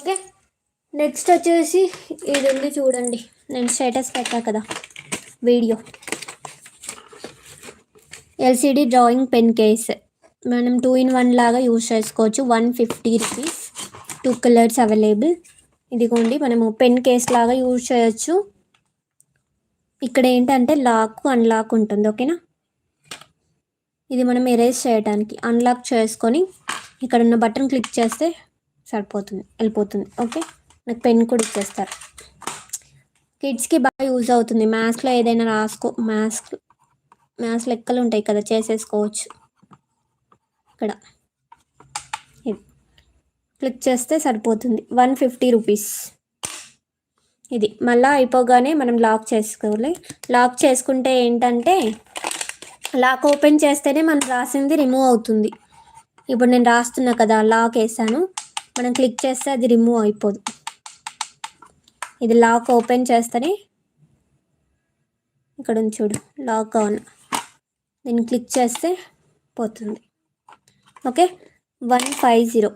Okay, next వచ్చేసి ఇది ఉంది చూడండి, నేను స్టేటస్ పెట్టా కదా video, LCD drawing pen case. మనం 2-in-1 లాగా యూజ్ చేసుకోవచ్చు. 150 రూపీస్, 2 కలర్స్ అవైలబుల్. ఇదిగోండి, మనము పెన్ కేస్ లాగా యూజ్ చేయొచ్చు. ఇక్కడ ఏంటంటే లాక్ అన్లాక్ ఉంటుంది, ఓకేనా. ఇది మనం ఎరేజ్ చేయడానికి అన్లాక్ చేసుకొని ఇక్కడ ఉన్న బటన్ క్లిక్ చేస్తే సరిపోతుంది, వెళ్ళిపోతుంది. ఓకే, నాకు పెన్ కూడా ఇచ్చేస్తారు. కిడ్స్కి బాగా యూజ్ అవుతుంది. మ్యాథ్స్లో ఏదైనా మ్యాథ్స్ లెక్కలు ఉంటాయి కదా, చేసేసుకోవచ్చు. ఇక్కడ ఇది క్లిక్ చేస్తే సరిపోతుంది. 150 రూపీస్. ఇది మళ్ళీ అయిపోగానే మనం లాక్ చేసుకోవాలి. లాక్ చేసుకుంటే ఏంటంటే లాక్ ఓపెన్ చేస్తేనే మనం రాసింది రిమూవ్ అవుతుంది. ఇప్పుడు నేను రాస్తున్నా కదా, లాక్ వేసాను, మనం క్లిక్ చేస్తే అది రిమూవ్ అయిపోదు. ఇది లాక్ ఓపెన్ చేస్తేనే ఇక్కడ ఉంది చూడు, లాక్ ఆన్, దీన్ని క్లిక్ చేస్తే పోతుంది. ఓకే, 150